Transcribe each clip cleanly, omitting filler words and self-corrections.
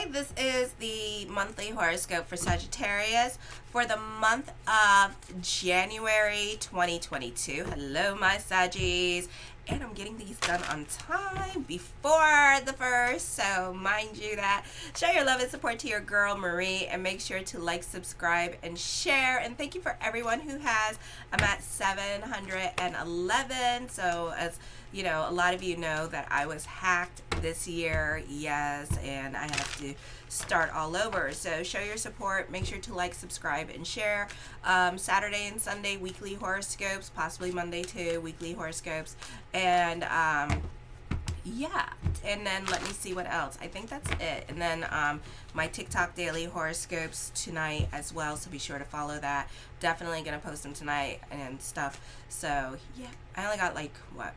Okay, this is the monthly horoscope for Sagittarius for the month of January 2022. Hello, my Saggies. And I'm getting these done on time before the first, so mind you that. Show your love and support to your girl Marie, and make sure to like, subscribe, and share. And thank you for everyone who has. I'm at 711. So as you know, a lot of you know that I was hacked this year, yes, and I have to start all over. So show your support. Make sure to like, subscribe, and share. Saturday and Sunday weekly horoscopes, possibly Monday too, weekly horoscopes. And yeah, and then let me see what else. I think that's it. And then my TikTok daily horoscopes tonight as well, so be sure to follow that. Definitely gonna post them tonight and stuff. So yeah, I only got like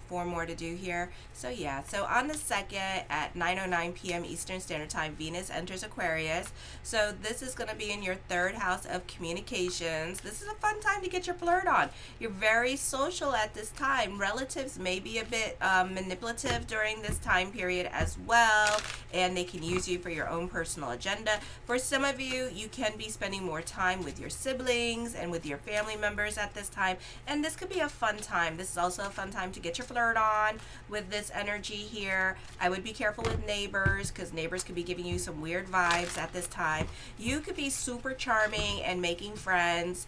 4 more to do here. So yeah, so on the 2nd at 9:09 p.m. Eastern Standard Time, Venus enters Aquarius. So this is gonna be in your 3rd house of communications. This is a fun time to get your flirt on. You're very social at this time. Relatives may be a bit manipulative during this time period as well, and they can use you for your own personal agenda. For some of you, you can be spending more time with your siblings and with your family members at this time, and this could be a fun time. This is also a fun time to get your flirt on with this energy here. I would be careful with neighbors, because neighbors could be giving you some weird vibes at this time. You could be super charming and making friends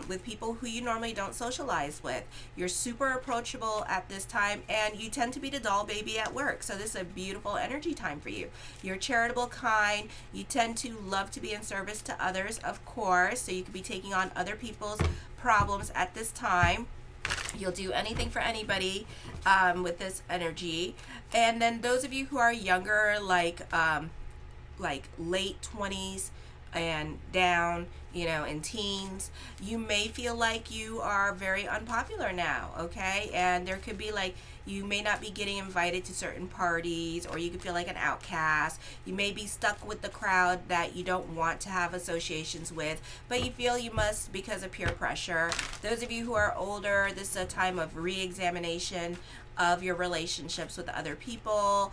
with people who you normally don't socialize with. You're super approachable at this time, and you tend to be the doll baby at work. So this is a beautiful energy time for you. You're charitable, kind. You tend to love to be in service to others, of course. So you could be taking on other people's problems at this time. You'll do anything for anybody with this energy. And then those of you who are younger, like late 20s and down, you know, in teens, you may feel like you are very unpopular now, okay? And there could be like, you may not be getting invited to certain parties, or you could feel like an outcast. You may be stuck with the crowd that you don't want to have associations with, but you feel you must because of peer pressure. Those of you who are older, this is a time of re-examination of your relationships with other people,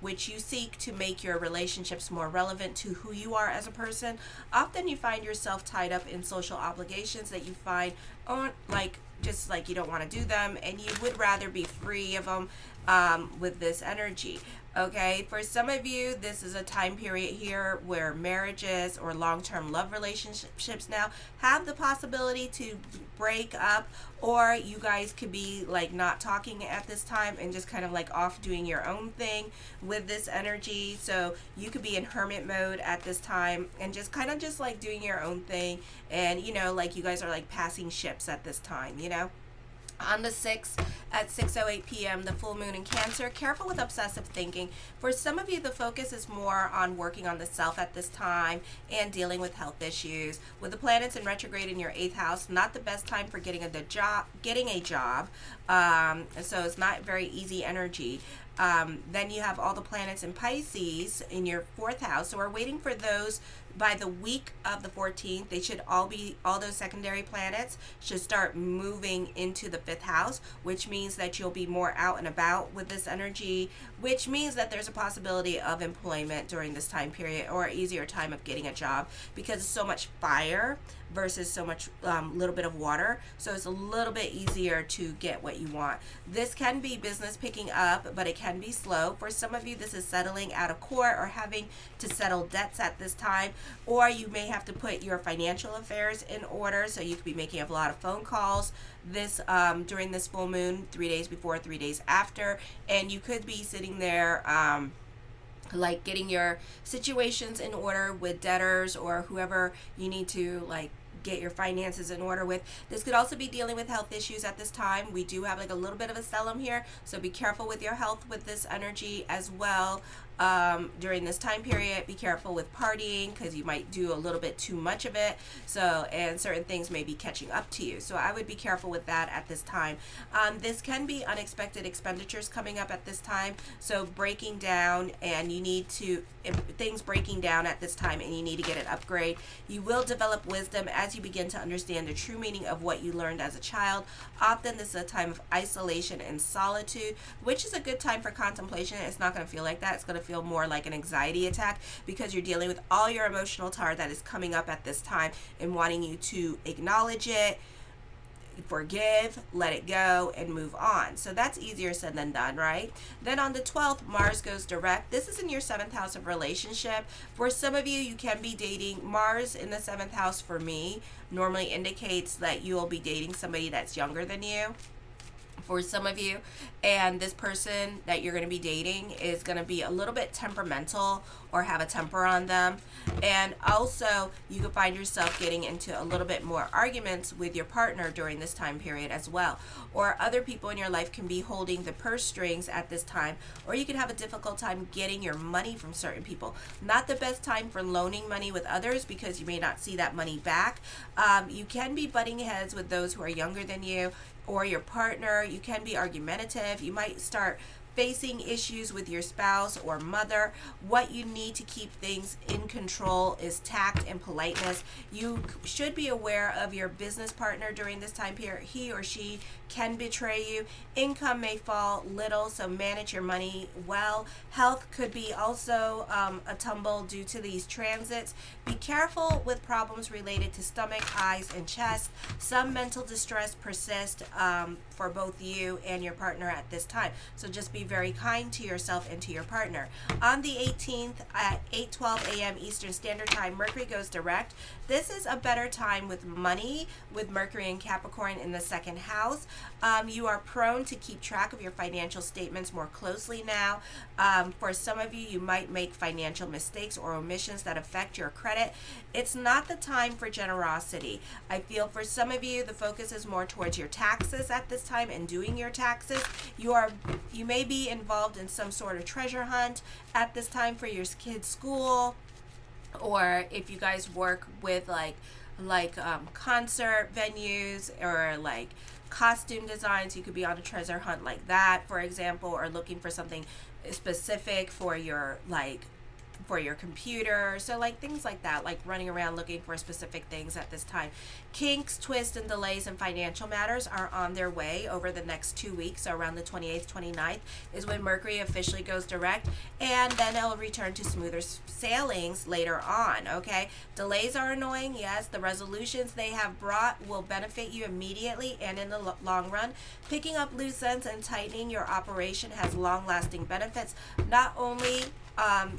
which you seek to make your relationships more relevant to who you are as a person. Often you find yourself tied up in social obligations that you find aren't just like you don't want to do them, and you would rather be free of them with this energy. Okay, for some of you, this is a time period here where marriages or long-term love relationships now have the possibility to break up, or you guys could be like not talking at this time and just kind of like off doing your own thing with this energy. So you could be in hermit mode at this time and just kind of just like doing your own thing, and you know, like you guys are like passing ships at this time, you know. On the 6th at 6:08 p.m., the full moon in Cancer. Careful with obsessive thinking. For some of you, the focus is more on working on the self at this time and dealing with health issues. With the planets in retrograde in your 8th house, not the best time for getting a job. So it's not very easy energy. Then you have all the planets in Pisces in your 4th house. So we're waiting for those by the week of the 14th. They should all those secondary planets should start moving into the 5th house, which means that you'll be more out and about with this energy, which means that there's a possibility of employment during this time period, or an easier time of getting a job, because it's so much fire versus so much little bit of water. So it's a little bit easier to get what you want. This can be business picking up, but it can be slow. For some of you, this is settling out of court or having to settle debts at this time, or you may have to put your financial affairs in order. So you could be making a lot of phone calls this during this full moon, 3 days before, 3 days after, and you could be sitting there like getting your situations in order with debtors or whoever you need to like get your finances in order with. This could also be dealing with health issues at this time. We do have like a little bit of a stellium here, so be careful with your health with this energy as well. During this time period, be careful with partying, because you might do a little bit too much of it, so, and certain things may be catching up to you, so I would be careful with that at this time. This can be unexpected expenditures coming up at this time, so breaking down, and you need to, if things breaking down at this time and you need to get an upgrade. You will develop wisdom as you begin to understand the true meaning of what you learned as a child. Often this is a time of isolation and solitude, which is a good time for contemplation. It's not going to feel like that. It's going to feel feel more like an anxiety attack because you're dealing with all your emotional tar that is coming up at this time and wanting you to acknowledge it, forgive, let it go, and move on. So that's easier said than done, right? Then on the 12th, Mars goes direct. This is in your 7th house of relationship. For some of you, you can be dating. Mars in the 7th house for me normally indicates that you will be dating somebody that's younger than you. For some of you, and this person that you're going to be dating is going to be a little bit temperamental or have a temper on them. And also you could find yourself getting into a little bit more arguments with your partner during this time period as well. Or other people in your life can be holding the purse strings at this time, or you could have a difficult time getting your money from certain people. Not the best time for loaning money with others because you may not see that money back. You can be butting heads with those who are younger than you or your partner. You can be argumentative. You might start facing issues with your spouse or mother. What you need to keep things in control is tact and politeness. You should be aware of your business partner during this time period. He or she can betray you. Income may fall little, so manage your money well. Health could be also a tumble due to these transits. Be careful with problems related to stomach, eyes, and chest. Some mental distress persists for both you and your partner at this time. So just be very kind to yourself and to your partner. On the 18th at 8:12 a.m. Eastern Standard Time, Mercury goes direct. This is a better time with money, with Mercury and Capricorn in the 2nd house. You are prone to keep track of your financial statements more closely now. For some of you, you might make financial mistakes or omissions that affect your credit. It's not the time for generosity. I feel for some of you, the focus is more towards your taxes at this time and doing your taxes. You may be involved in some sort of treasure hunt at this time for your kids' school, or if you guys work with like concert venues or like costume designs, you could be on a treasure hunt like that, for example, or looking for something specific for your computer. So like things like that, like running around looking for specific things at this time. Kinks, twists, and delays in financial matters are on their way over the next 2 weeks. So around the 28th, 29th is when Mercury officially goes direct, and then it'll return to smoother sailings later on, okay? Delays are annoying, yes. The resolutions they have brought will benefit you immediately and in the long run. Picking up loose ends and tightening your operation has long-lasting benefits, not only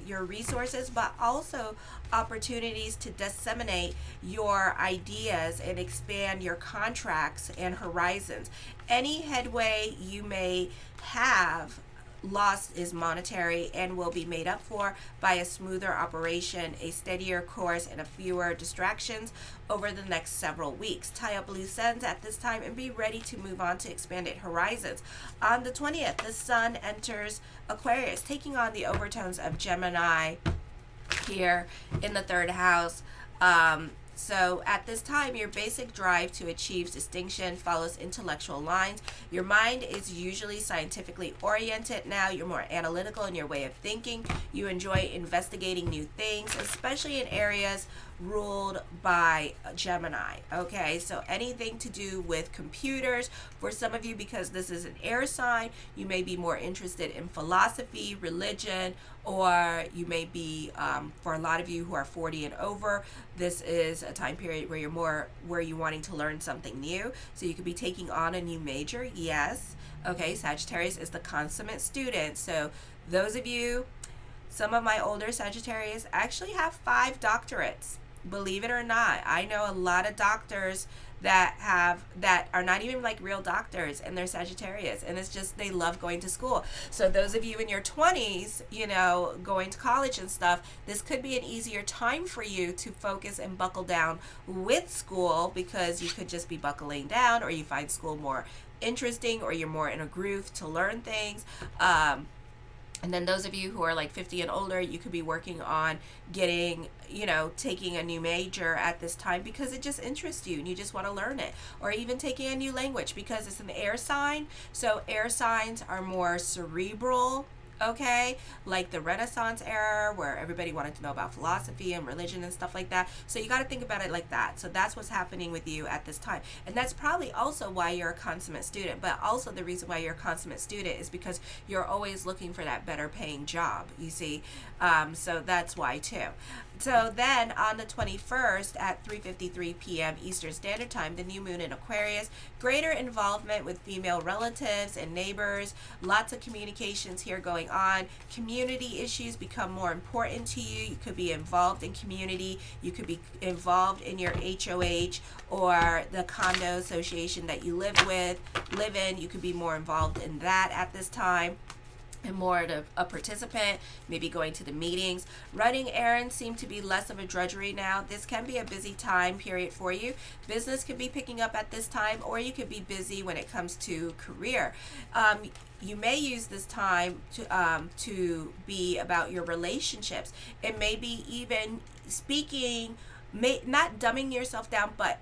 your resources, but also opportunities to disseminate your ideas and expand your contracts and horizons. Any headway you may have lost is monetary and will be made up for by a smoother operation, a steadier course, and a fewer distractions over the next several weeks. Tie up loose ends at this time and be ready to move on to expanded horizons. On the 20th, the Sun enters Aquarius, taking on the overtones of Gemini here in the 3rd house. So at this time, your basic drive to achieve distinction follows intellectual lines. Your mind is usually scientifically oriented now. You're more analytical in your way of thinking. You enjoy investigating new things, especially in areas ruled by Gemini. Okay, so anything to do with computers. For some of you, because this is an air sign, you may be more interested in philosophy, religion, or you may be, for a lot of you who are 40 and over, this is a time period where you're wanting to learn something new. So you could be taking on a new major. Yes. Okay, Sagittarius is the consummate student. So those of you, some of my older Sagittarius actually have 5 doctorates. Believe it or not, I know a lot of doctors that are not even like real doctors, and they're Sagittarius, and it's just they love going to school. So those of you in your 20s, going to college and stuff, this could be an easier time for you to focus and buckle down with school, because you could just be buckling down, or you find school more interesting, or you're more in a groove to learn things. And then those of you who are like 50 and older, you could be working on getting, taking a new major at this time because it just interests you and you just want to learn it. Or even taking a new language because it's an air sign. So air signs are more cerebral. okay? Like the Renaissance era where everybody wanted to know about philosophy and religion and stuff like that. So you got to think about it like that. So that's what's happening with you at this time. And that's probably also why you're a consummate student. But also the reason why you're a consummate student is because you're always looking for that better paying job, you see. So that's why too. So then on the 21st at 3:53 p.m. Eastern Standard Time, the new moon in Aquarius, greater involvement with female relatives and neighbors, lots of communications here going on. Community issues become more important to you. You could be involved in community. You could be involved in your HOH or the condo association that you live in. You could be more involved in that at this time, and more of a participant, maybe going to the meetings. Running errands seem to be less of a drudgery now. This can be a busy time period for you. Business could be picking up at this time, or you could be busy when it comes to career. You may use this time to be about your relationships. It may be even speaking, not dumbing yourself down, but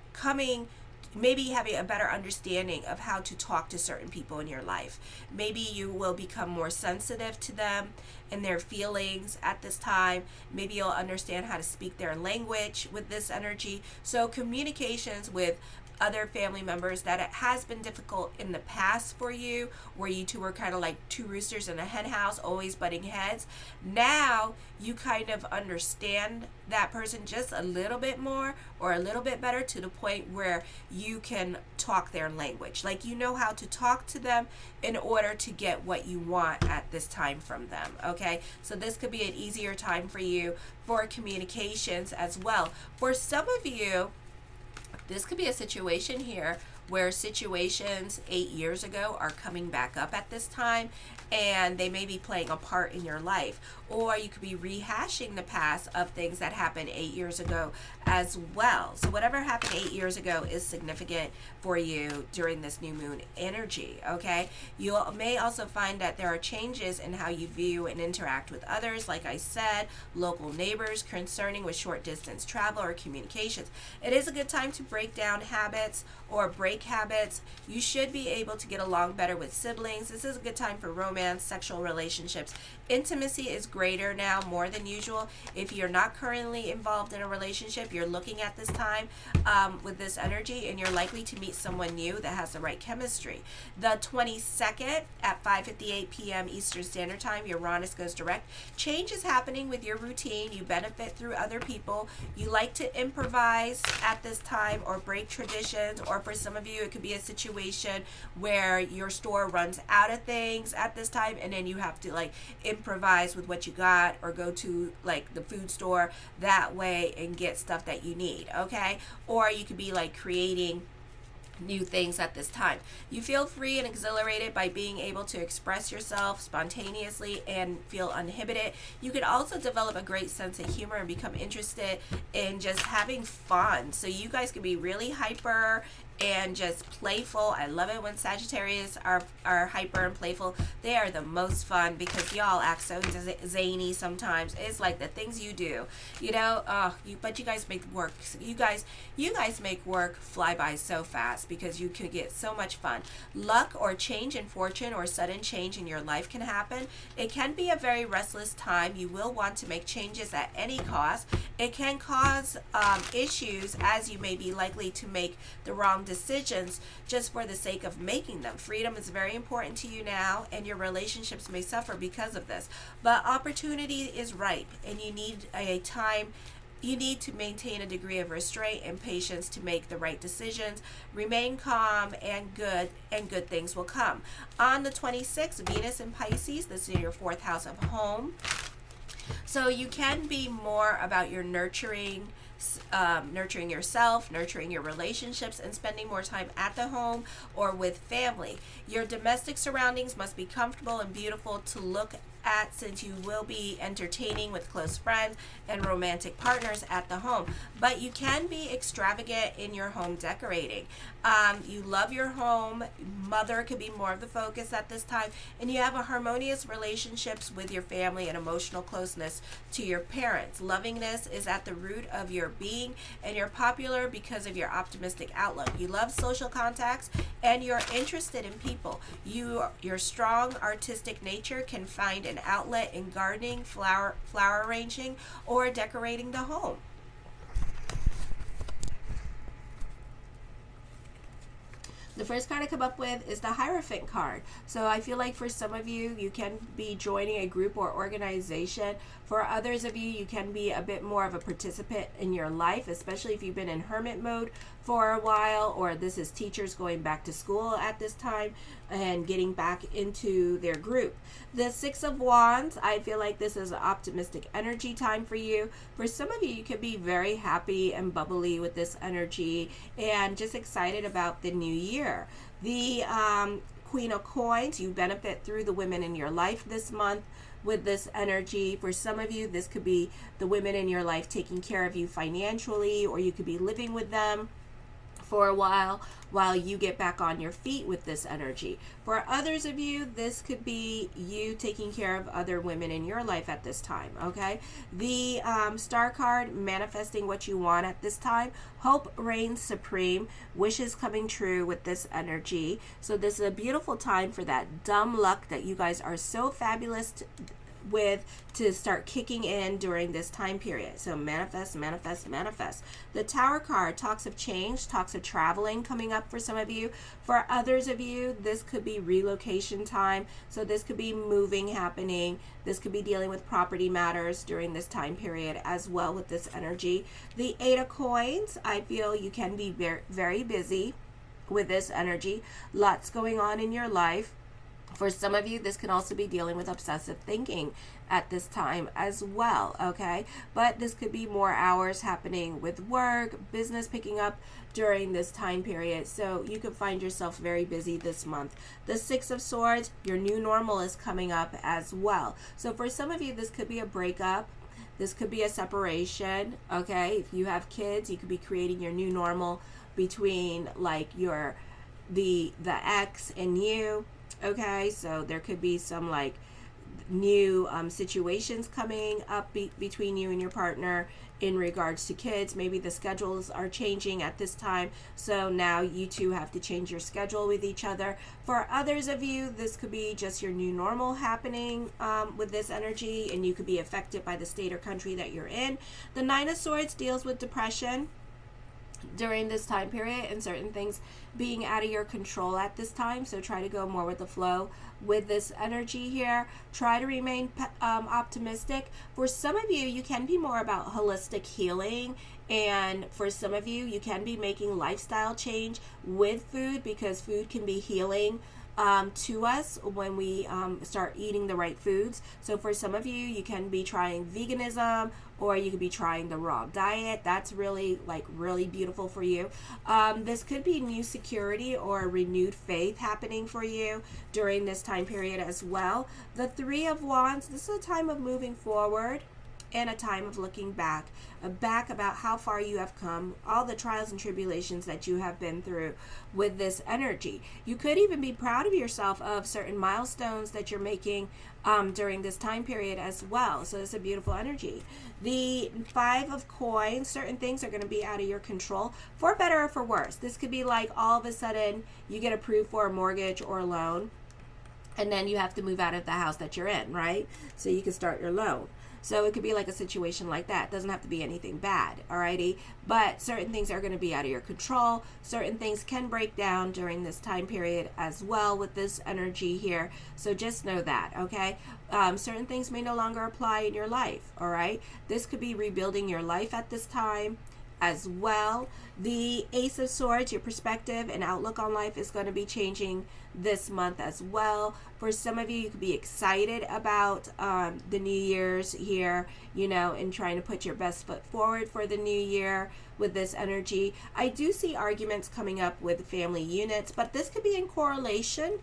maybe having a better understanding of how to talk to certain people in your life. Maybe you will become more sensitive to them and their feelings at this time. Maybe you'll understand how to speak their language with this energy. So communications with other family members that it has been difficult in the past for you, where you two were kind of like two roosters in a hen house, always butting heads. Now you kind of understand that person just a little bit more or a little bit better, to the point where you can talk their language. Like, you know how to talk to them in order to get what you want at this time from them, okay? So this could be an easier time for you for communications as well. For some of you, this could be a situation here where situations 8 years ago are coming back up at this time, and they may be playing a part in your life. Or you could be rehashing the past of things that happened 8 years ago as well. So whatever happened 8 years ago is significant for you during this new moon energy, okay? You may also find that there are changes in how you view and interact with others. Like I said, local neighbors concerning with short distance travel or communications. It is a good time to break down habits or break habits. You should be able to get along better with siblings. This is a good time for romance, sexual relationships. Intimacy is greater now, more than usual. If you're not currently involved in a relationship, you're looking at this time with this energy, and you're likely to meet someone new that has the right chemistry. The 22nd at 5:58 p.m. Eastern Standard Time, Uranus goes direct. Change is happening with your routine. You benefit through other people. You like to improvise at this time or break traditions, or for some of you, it could be a situation where your store runs out of things at this time, and then you have to like improvise with what you got, or go to like the food store that way and get stuff that you need, okay? Or you could be like creating new things at this time. You feel free and exhilarated by being able to express yourself spontaneously and feel uninhibited. You could also develop a great sense of humor and become interested in just having fun. So you guys can be really hyper and just playful. I love it when Sagittarius are hyper and playful. They are the most fun because y'all act so zany sometimes. It's like the things you do, you know. But you guys make work. You guys make work fly by so fast because you can get so much fun. Luck or change in fortune or sudden change in your life can happen. It can be a very restless time. You will want to make changes at any cost. It can cause issues, as you may be likely to make the wrong decisions just for the sake of making them. Freedom is very important to you now, and your relationships may suffer because of this. But opportunity is ripe, and you need to maintain a degree of restraint and patience to make the right decisions. Remain calm, and good things will come. On the 26th, Venus in Pisces, this is your 4th house of home. So you can be more about your nurturing yourself, nurturing your relationships, and spending more time at the home or with family. Your domestic surroundings must be comfortable and beautiful to look at, since you will be entertaining with close friends and romantic partners at the home. But you can be extravagant in your home decorating. You love your home. Mother could be more of the focus at this time, and you have a harmonious relationships with your family and emotional closeness to your parents. Lovingness is at the root of your being, and you're popular because of your optimistic outlook. You love social contacts, and you're interested in people. Your strong artistic nature can find an outlet in gardening, flower arranging, or decorating the home. The first card I come up with is the Hierophant card. So I feel like for some of you, you can be joining a group or organization. For others of you, you can be a bit more of a participant in your life, especially if you've been in hermit mode for a while, or this is teachers going back to school at this time and getting back into their group. The Six of Wands, I feel like this is an optimistic energy time for you. For some of you, you could be very happy and bubbly with this energy and just excited about the new year. The Queen of Coins, you benefit through the women in your life this month with this energy. For some of you, this could be the women in your life taking care of you financially, or you could be living with them for a while you get back on your feet with this energy. For others of you, this could be you taking care of other women in your life at this time, okay? The Star card, manifesting what you want at this time. Hope reigns supreme, wishes coming true with this energy. So this is a beautiful time for that dumb luck that you guys are so fabulous with to start kicking in during this time period. So manifest, manifest, manifest. The Tower card talks of change, talks of traveling coming up for some of you. For others of you, this could be relocation time. So this could be moving happening. This could be dealing with property matters during this time period as well with this energy. The Eight of Coins, I feel you can be very, very busy with this energy. Lots going on in your life. For some of you, this can also be dealing with obsessive thinking at this time as well, okay? But this could be more hours happening with work, business picking up during this time period. So you could find yourself very busy this month. The Six of Swords, your new normal is coming up as well. So for some of you, this could be a breakup. This could be a separation, okay? If you have kids, you could be creating your new normal between like the ex and you. Okay, so there could be some like new situations coming up between you and your partner in regards to kids. Maybe the schedules are changing at this time, so now you two have to change your schedule with each other. For others of you, this could be just your new normal happening with this energy, and you could be affected by the state or country that you're in. The Nine of Swords deals with depression during this time period and certain things being out of your control at this time. So try to go more with the flow with this energy here. Try to remain optimistic. For some of you, you can be more about holistic healing, and for some of you, you can be making lifestyle change with food, because food can be healing to us when we start eating the right foods. So for some of you, you can be trying veganism, or you could be trying the raw diet. That's really beautiful for you. This could be new security or renewed faith happening for you during this time period as well. The Three of Wands, this is a time of moving forward and a time of looking back about how far you have come, all the trials and tribulations that you have been through with this energy. You could even be proud of yourself of certain milestones that you're making during this time period as well. So it's a beautiful energy. The Five of Coins, certain things are going to be out of your control, for better or for worse. This could be like all of a sudden you get approved for a mortgage or a loan, and then you have to move out of the house that you're in, right? So you can start your loan. So it could be like a situation like that. It doesn't have to be anything bad, alrighty? But certain things are going to be out of your control. Certain things can break down during this time period as well with this energy here. So just know that, okay? Certain things may no longer apply in your life, alright? This could be rebuilding your life at this time as well. The Ace of Swords, your perspective and outlook on life is going to be changing this month as well. For some of you, you could be excited about the New Year's here, and trying to put your best foot forward for the new year with this energy. I do see arguments coming up with family units, but this could be in correlation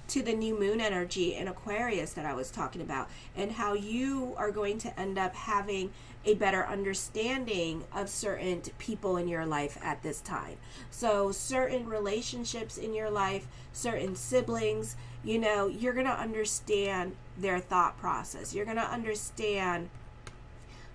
to the new moon energy in Aquarius that I was talking about, and how you are going to end up having a better understanding of certain people in your life at this time. So certain relationships in your life, certain siblings, you're going to understand their thought process. You're going to understand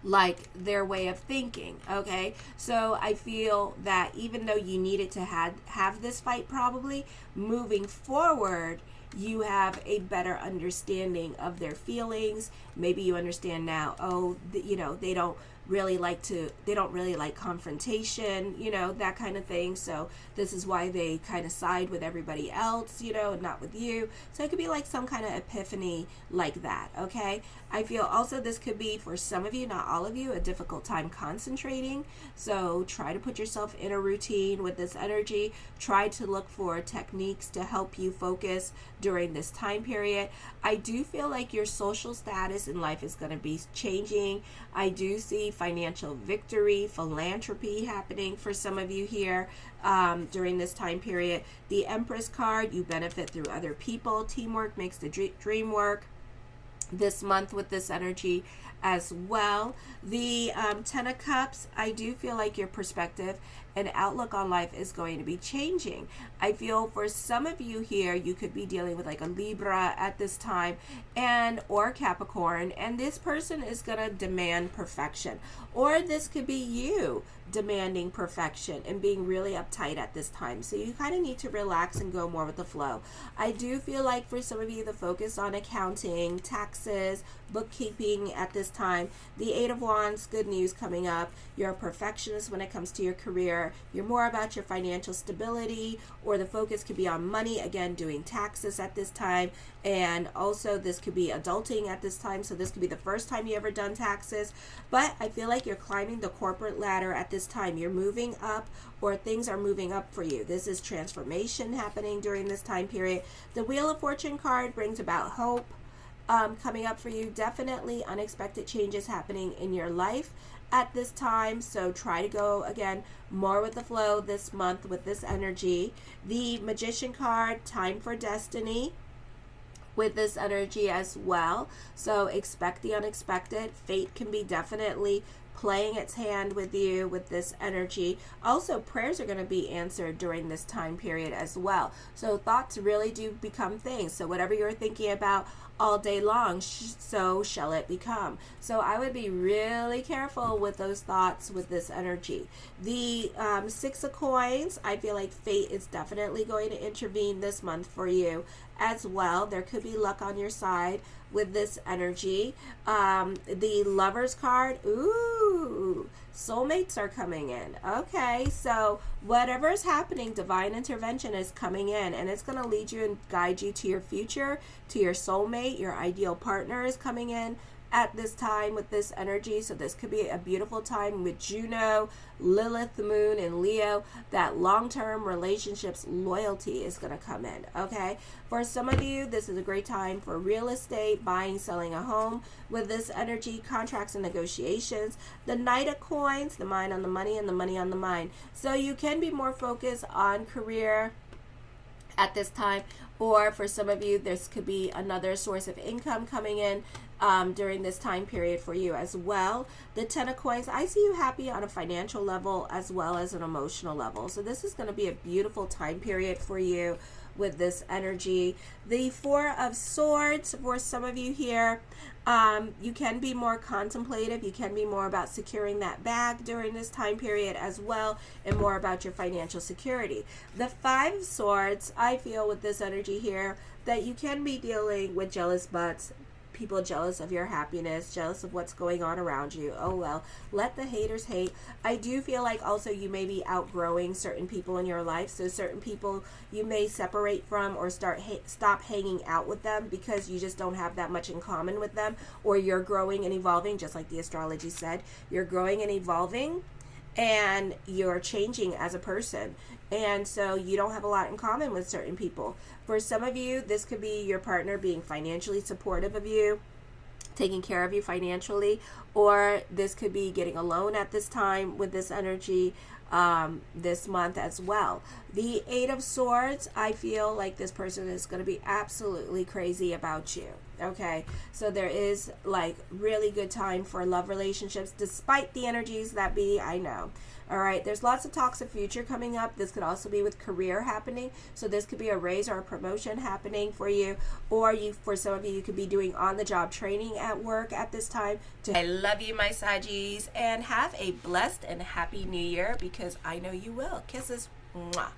like their way of thinking, okay? So I feel that even though you needed to have this fight, probably moving forward, you have a better understanding of their feelings. Maybe you understand now, oh, they don't really like confrontation, that kind of thing. So this is why they kind of side with everybody else, and not with you. So it could be like some kind of epiphany like that, okay? I feel also this could be, for some of you, not all of you, a difficult time concentrating. So try to put yourself in a routine with this energy. Try to look for techniques to help you focus during this time period. I do feel like your social status in life is going to be changing. I do see financial victory, philanthropy happening for some of you here during this time period. The Empress card, you benefit through other people. Teamwork makes the dream work this month with this energy as well. The Ten of Cups, I do feel like your perspective and outlook on life is going to be changing. I feel for some of you here, you could be dealing with like a Libra at this time or Capricorn, and this person is going to demand perfection. Or this could be you demanding perfection and being really uptight at this time. So you kind of need to relax and go more with the flow. I do feel like for some of you, the focus on accounting, taxes, bookkeeping at this time. The Eight of Wands, good news coming up. You're a perfectionist when it comes to your career. You're more about your financial stability, or the focus could be on money, again, doing taxes at this time. And also this could be adulting at this time. So this could be the first time you ever done taxes. But I feel like you're climbing the corporate ladder at this time. You're moving up, or things are moving up for you. This is transformation happening during this time period. The Wheel of Fortune card brings about hope coming up for you. Definitely unexpected changes happening in your life at this time. So try to go, again, more with the flow this month with this energy. The Magician card, time for destiny with this energy as well. So expect the unexpected. Fate can be definitely playing its hand with you with this energy. Also, prayers are going to be answered during this time period as well. So thoughts really do become things. So whatever you're thinking about all day long, so shall it become. So I would be really careful with those thoughts with this energy. The Six of Coins, I feel like fate is definitely going to intervene this month for you as well. There could be luck on your side with this energy. The Lovers card, ooh, soulmates are coming in. Okay, so whatever is happening, divine intervention is coming in, and it's going to lead you and guide you to your future, to your soulmate. Your ideal partner is coming in at this time with this energy. So this could be a beautiful time with Juno, Lilith, the moon, and Leo. That long-term relationships loyalty is going to come in. Okay, for some of you, this is a great time for real estate, buying, selling a home with this energy, contracts and negotiations. The Knight of Coins, the mind on the money and the money on the mind. So you can be more focused on career at this time, or for some of you, this could be another source of income coming in during this time period for you as well. The Ten of Coins, I see you happy on a financial level as well as an emotional level. So this is going to be a beautiful time period for you with this energy. The Four of Swords, for some of you here, you can be more contemplative. You can be more about securing that bag during this time period as well, and more about your financial security. The Five of Swords, I feel with this energy here that you can be dealing with jealous butts, people jealous of your happiness, jealous of what's going on around you. Oh well, let the haters hate. I do feel like also you may be outgrowing certain people in your life. So certain people you may separate from, or stop hanging out with them because you just don't have that much in common with them, or you're growing and evolving, just like the astrology said. You're growing and evolving, and you're changing as a person, and so you don't have a lot in common with certain people. For some of you, this could be your partner being financially supportive of you, taking care of you financially, or this could be getting a loan at this time with this energy this month as well. The Eight of Swords, I feel like this person is going to be absolutely crazy about you. Okay, so there is like really good time for love relationships despite the energies that be, I know. All right, there's lots of talks of future coming up. This could also be with career happening. So this could be a raise or a promotion happening for you, or for some of you, you could be doing on-the-job training at work at this time. I love you, my Saggies, and have a blessed and happy new year, because I know you will. Kisses. Mwah.